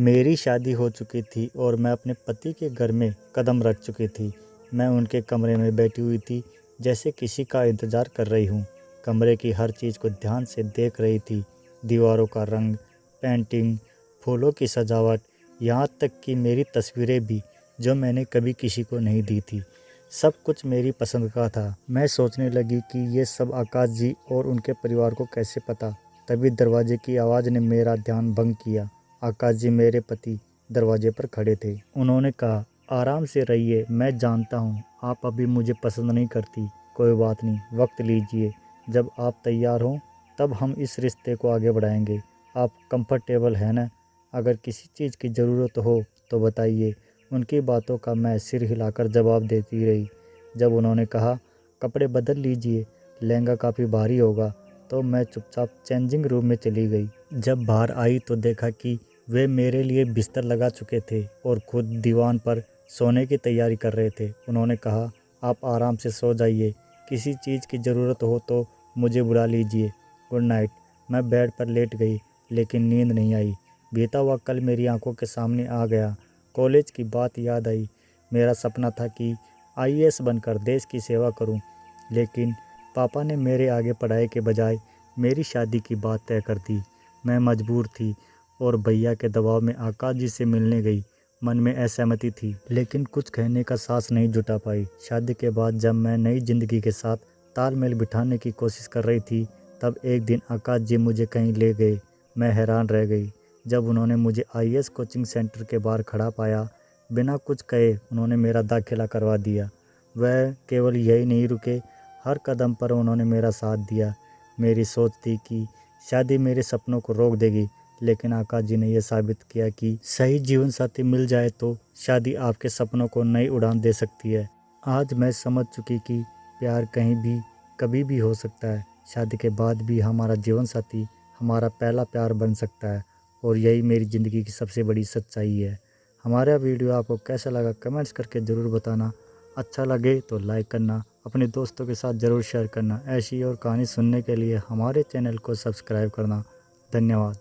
मेरी शादी हो चुकी थी और मैं अपने पति के घर में कदम रख चुकी थी। मैं उनके कमरे में बैठी हुई थी, जैसे किसी का इंतज़ार कर रही हूँ। कमरे की हर चीज़ को ध्यान से देख रही थी, दीवारों का रंग, पेंटिंग, फूलों की सजावट, यहाँ तक कि मेरी तस्वीरें भी, जो मैंने कभी किसी को नहीं दी थी। सब कुछ मेरी पसंद का था। मैं सोचने लगी कि ये सब आकाश जी और उनके परिवार को कैसे पता। तभी दरवाजे की आवाज़ ने मेरा ध्यान भंग किया। आकाश जी, मेरे पति, दरवाजे पर खड़े थे। उन्होंने कहा, आराम से रहिए, मैं जानता हूँ आप अभी मुझे पसंद नहीं करती। कोई बात नहीं, वक्त लीजिए। जब आप तैयार हों तब हम इस रिश्ते को आगे बढ़ाएंगे। आप कंफर्टेबल हैं ना? अगर किसी चीज़ की ज़रूरत हो तो बताइए। उनकी बातों का मैं सिर हिलाकर जवाब देती रही। जब उन्होंने कहा, कपड़े बदल लीजिए, लहंगा काफ़ी भारी होगा, तो मैं चुपचाप चेंजिंग रूम में चली गई। जब बाहर आई तो देखा कि वे मेरे लिए बिस्तर लगा चुके थे और खुद दीवान पर सोने की तैयारी कर रहे थे। उन्होंने कहा, आप आराम से सो जाइए, किसी चीज़ की ज़रूरत हो तो मुझे बुला लीजिए। Good night. मैं बेड पर लेट गई, लेकिन नींद नहीं आई। बीता हुआ कल मेरी आंखों के सामने आ गया। कॉलेज की बात याद आई। मेरा सपना था कि आईएएस बनकर देश की सेवा करूं, लेकिन पापा ने मेरे आगे पढ़ाई के बजाय मेरी शादी की बात तय कर दी। मैं मजबूर थी और भैया के दबाव में आकाश जी से मिलने गई। मन में असहमति थी, लेकिन कुछ कहने का साहस नहीं जुटा पाई। शादी के बाद जब मैं नई ज़िंदगी के साथ तालमेल बिठाने की कोशिश कर रही थी, तब एक दिन आकाश जी मुझे कहीं ले गए। मैं हैरान रह गई जब उन्होंने मुझे आईएएस कोचिंग सेंटर के बाहर खड़ा पाया। बिना कुछ कहे उन्होंने मेरा दाखिला करवा दिया। वह केवल यही नहीं रुके, हर कदम पर उन्होंने मेरा साथ दिया। मेरी सोच थी कि शादी मेरे सपनों को रोक देगी, लेकिन आकाश जी ने यह साबित किया कि सही जीवन साथी मिल जाए तो शादी आपके सपनों को नई उड़ान दे सकती है। आज मैं समझ चुकी कि प्यार कहीं भी कभी भी हो सकता है। शादी के बाद भी हमारा जीवन साथी हमारा पहला प्यार बन सकता है, और यही मेरी ज़िंदगी की सबसे बड़ी सच्चाई है। हमारा वीडियो आपको कैसा लगा कमेंट्स करके ज़रूर बताना। अच्छा लगे तो लाइक करना, अपने दोस्तों के साथ ज़रूर शेयर करना। ऐसी और कहानी सुनने के लिए हमारे चैनल को सब्सक्राइब करना। धन्यवाद।